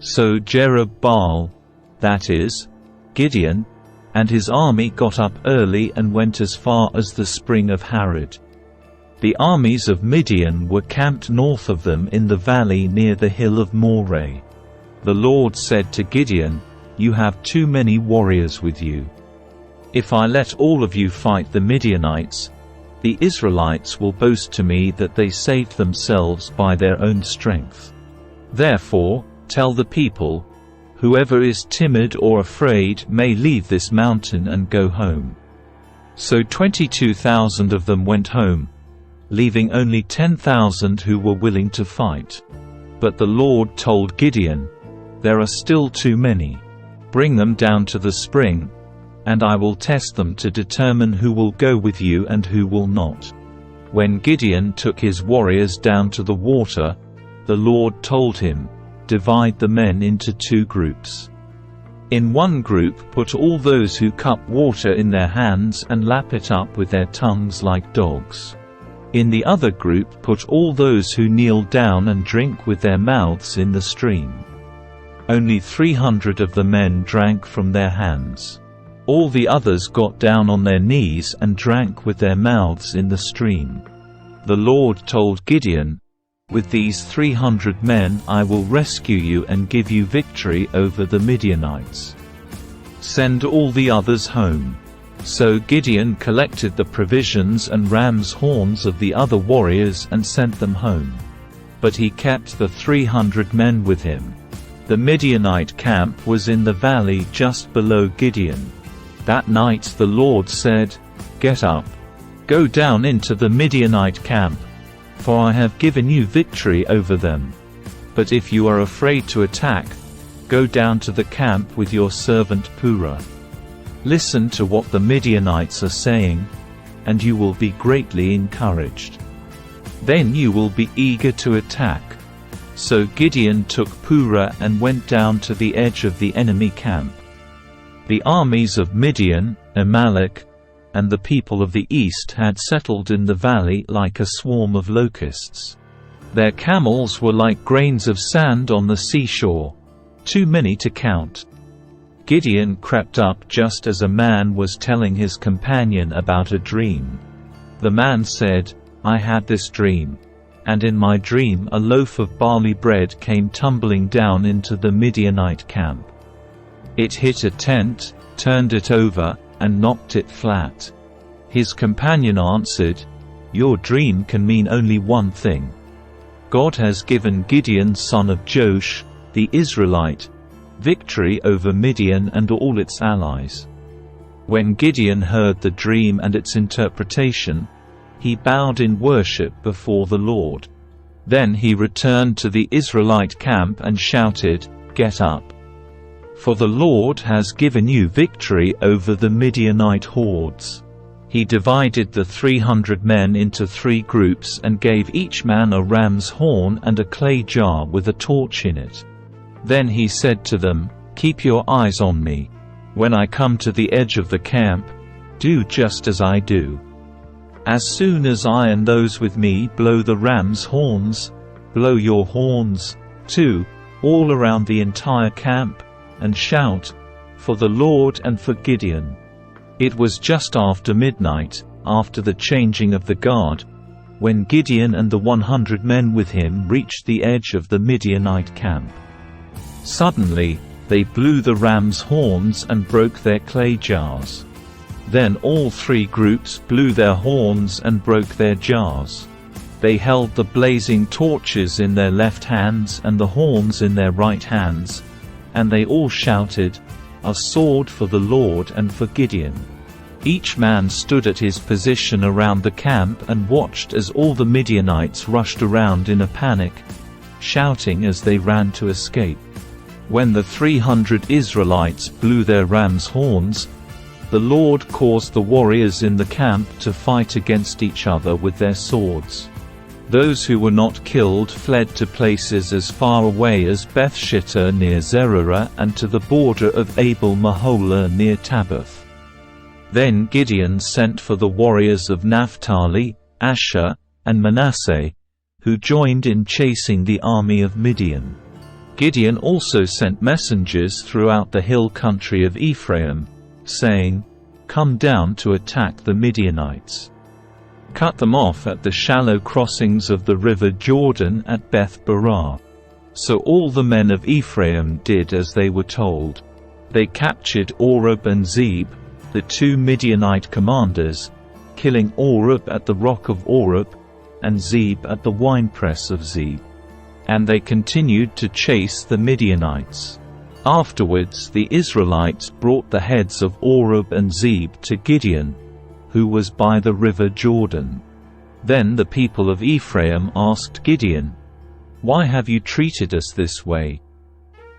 So 𝗕𝗶𝗯𝗆, that is, Gideon, and his army got up early and went as far as the spring of Harod. The armies of Midian were camped north of them in the valley near the hill of Moreh. The Lord said to Gideon, "You have too many warriors with you. If I let all of you fight the Midianites, the Israelites will boast to me that they saved themselves by their own strength. Therefore, tell the people, whoever is timid or afraid may leave this mountain and go home." So 22,000 of them went home, leaving only 10,000 who were willing to fight. But the Lord told Gideon, "There are still too many. Bring them down to the spring, and I will test them to determine who will go with you and who will not." When Gideon took his warriors down to the water, the Lord told him, "Divide the men into 2 groups. In one group put all those who cup water in their hands and lap it up with their tongues like dogs. In the other group put all those who kneel down and drink with their mouths in the stream." Only 300 of the men drank from their hands. All the others got down on their knees and drank with their mouths in the stream. The Lord told Gideon, "With these 300 men I will rescue you and give you victory over the Midianites. Send all the others home." So Gideon collected the provisions and ram's horns of the other warriors and sent them home. But he kept the 300 men with him. The Midianite camp was in the valley just below Gideon. That night the Lord said, "Get up, go down into the Midianite camp, for I have given you victory over them. But if you are afraid to attack, go down to the camp with your servant Purah. Listen to what the Midianites are saying, and you will be greatly encouraged. Then you will be eager to attack." So Gideon took Purah and went down to the edge of the enemy camp. The armies of Midian, Amalek, and the people of the east had settled in the valley like a swarm of locusts. Their camels were like grains of sand on the seashore, too many to count. Gideon crept up just as a man was telling his companion about a dream. The man said, "I had this dream, and in my dream a loaf of barley bread came tumbling down into the Midianite camp. It hit a tent, turned it over, and knocked it flat." His companion answered, "Your dream can mean only one thing. God has given Gideon son of Joash, the Israelite, victory over Midian and all its allies." When Gideon heard the dream and its interpretation, he bowed in worship before the Lord. Then he returned to the Israelite camp and shouted, "Get up! For the Lord has given you victory over the Midianite hordes." He divided the 300 men into 3 groups and gave each man a ram's horn and a clay jar with a torch in it. Then he said to them, "Keep your eyes on me. When I come to the edge of the camp, do just as I do. As soon as I and those with me blow the ram's horns, blow your horns, too, all around the entire camp, and shout, 'For the Lord and for Gideon.'" It was just after midnight, after the changing of the guard, when Gideon and the 100 men with him reached the edge of the Midianite camp. Suddenly, they blew the ram's horns and broke their clay jars. Then all 3 groups blew their horns and broke their jars. They held the blazing torches in their left hands and the horns in their right hands, and they all shouted, "A sword for the Lord and for Gideon." Each man stood at his position around the camp and watched as all the Midianites rushed around in a panic, shouting as they ran to escape. When the 300 Israelites blew their ram's horns, the Lord caused the warriors in the camp to fight against each other with their swords. Those who were not killed fled to places as far away as Bethshittah near Zererah and to the border of Abel-Meholah near Tabbath. Then Gideon sent for the warriors of Naphtali, Asher, and Manasseh, who joined in chasing the army of Midian. Gideon also sent messengers throughout the hill country of Ephraim, saying, "Come down to attack the Midianites. Cut them off at the shallow crossings of the river Jordan at Beth-barah." So all the men of Ephraim did as they were told. They captured 𝗲𝗏 and 𝗲𝗏, the two Midianite commanders, killing 𝗲𝗏 at the rock of 𝗲𝗏, and 𝗲𝗏 at the winepress of 𝗲𝗏. And they continued to chase the Midianites. Afterwards the Israelites brought the heads of 𝗲𝗏 and 𝗲𝗏 to Gideon, who was by the river Jordan. Then the people of Ephraim asked Gideon, "Why have you treated us this way?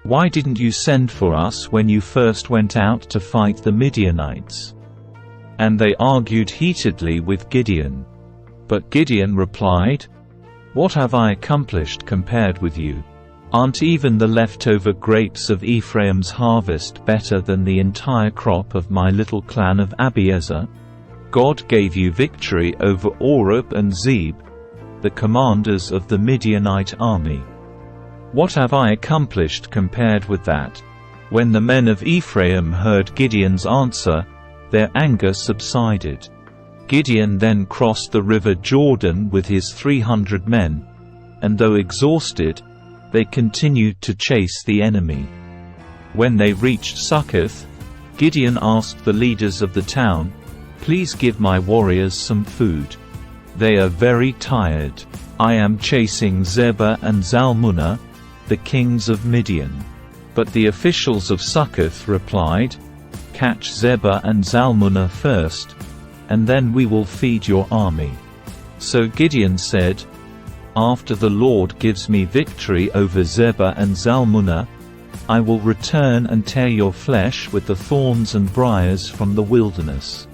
Why didn't you send for us when you first went out to fight the Midianites?" And they argued heatedly with Gideon. But Gideon replied, "What have I accomplished compared with you? Aren't even the leftover grapes of Ephraim's harvest better than the entire crop of my little clan of Abiezer? God gave you victory over 𝗲𝗏 and 𝗲𝗏, the commanders of the Midianite army. What have I accomplished compared with that?" When the men of Ephraim heard Gideon's answer, their anger subsided. Gideon then crossed the river Jordan with his 300 men, and though exhausted, they continued to chase the enemy. When they reached Succoth, Gideon asked the leaders of the town, "Please give my warriors some food. They are very tired. I am chasing 𝗬𝗏 and 𝗓𝗏, the kings of Midian." But the officials of Succoth replied, "Catch 𝗬𝗏 and 𝗓𝗏 first, and then we will feed your army." So Gideon said, "After the Lord gives me victory over 𝗬𝗏 and 𝗓𝗏, I will return and tear your flesh with the thorns and briars from the wilderness."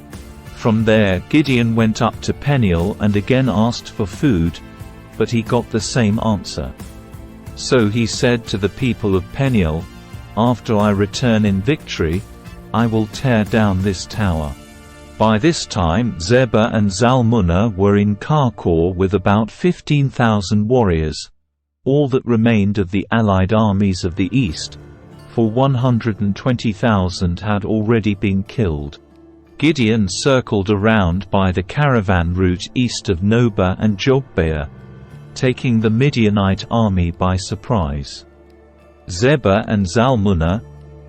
From there Gideon went up to Peniel and again asked for food, but he got the same answer. So he said to the people of Peniel, "After I return in victory, I will tear down this tower." By this time 𝗬𝗏 and 𝗓𝗏 were in Karkor with about 15,000 warriors, all that remained of the allied armies of the east, for 120,000 had already been killed. Gideon circled around by the caravan route east of Nobah and Jogbehah, taking the Midianite army by surprise. 𝗬𝗏 and 𝗓𝗏,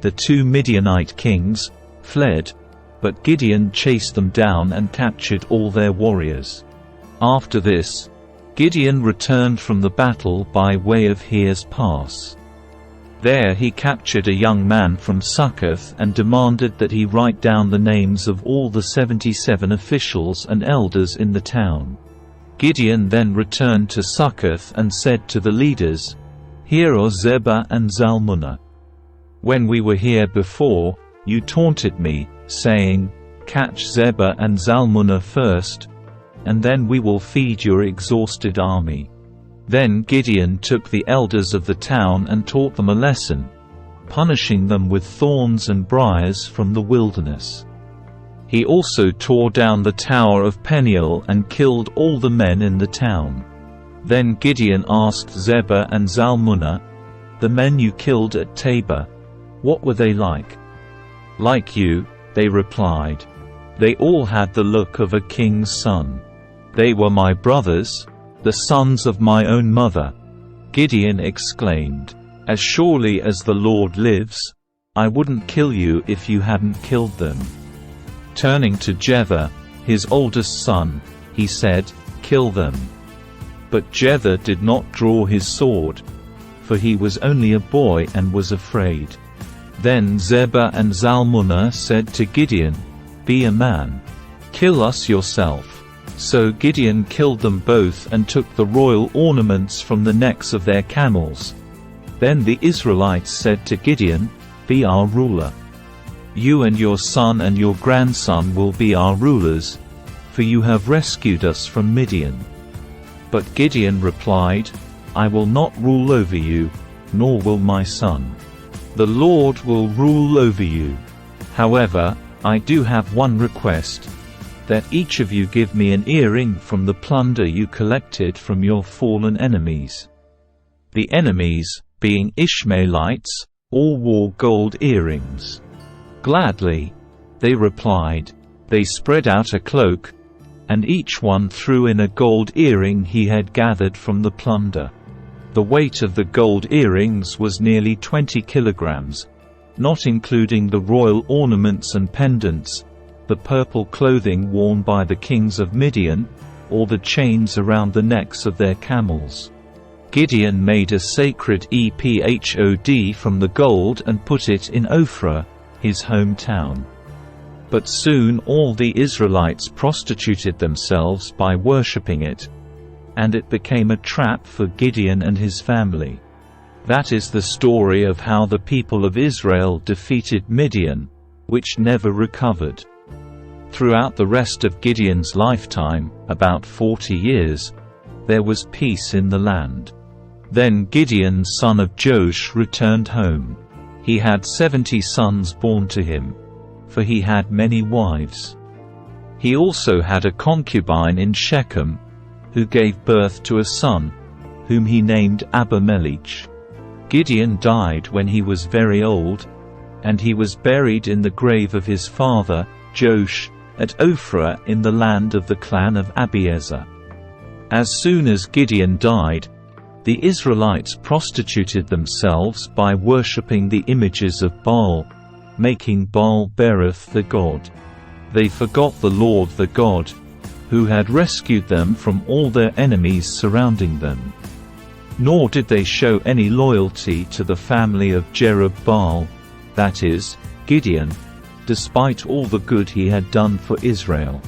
the two Midianite kings, fled, but Gideon chased them down and captured all their warriors. After this, Gideon returned from the battle by way of Heres Pass. There he captured a young man from Succoth and demanded that he write down the names of all the 77 officials and elders in the town. Gideon then returned to Succoth and said to the leaders, "Here are 𝗬𝗏 and 𝗓𝗏. When we were here before, you taunted me, saying, 'Catch 𝗬𝗏 and 𝗓𝗏 first, and then we will feed your exhausted army.'" Then Gideon took the elders of the town and taught them a lesson, punishing them with thorns and briars from the wilderness. He also tore down the tower of Peniel and killed all the men in the town. Then Gideon asked 𝗬𝗏 and 𝗓𝗏, "The men you killed at Tabor, what were they like?" "Like you," they replied. "They all had the look of a king's son. They were my brothers, the sons of my own mother." Gideon exclaimed, "As surely as the Lord lives, I wouldn't kill you if you hadn't killed them." Turning to Jdr, his oldest son, he said, "Kill them." But Jdr did not draw his sword, for he was only a boy and was afraid. Then 𝗬𝗏 and 𝗓𝗏 said to Gideon, "Be a man. Kill us yourself." So Gideon killed them both and took the royal ornaments from the necks of their camels. Then the Israelites said to Gideon, "Be our ruler. You and your son and your grandson will be our rulers, for you have rescued us from Midian." But Gideon replied, "I will not rule over you, nor will my son. The Lord will rule over you. However, I do have one request, that each of you give me an earring from the plunder you collected from your fallen enemies." The enemies, being Ishmaelites, all wore gold earrings. "Gladly," they replied. They spread out a cloak, and each one threw in a gold earring he had gathered from the plunder. The weight of the gold earrings was nearly 20 kilograms, not including the royal ornaments and pendants, the purple clothing worn by the kings of Midian, or the chains around the necks of their camels. Gideon made a sacred ephod from the gold and put it in Ophrah, his hometown. But soon all the Israelites prostituted themselves by worshipping it, and it became a trap for Gideon and his family. That is the story of how the people of Israel defeated Midian, which never recovered. Throughout the rest of Gideon's lifetime, about 40 years, there was peace in the land. Then Gideon son of Joash returned home. He had 70 sons born to him, for he had many wives. He also had a concubine in Shechem, who gave birth to a son, whom he named Abimelech. Gideon died when he was very old, and he was buried in the grave of his father, Joash, at Ophrah in the land of the clan of Abiezer. As soon as Gideon died, the Israelites prostituted themselves by worshipping the images of Baal, making Baal-berith the god. They forgot the Lord the God, who had rescued them from all their enemies surrounding them. Nor did they show any loyalty to the family of Jerubbaal, that is, Gideon, despite all the good he had done for Israel.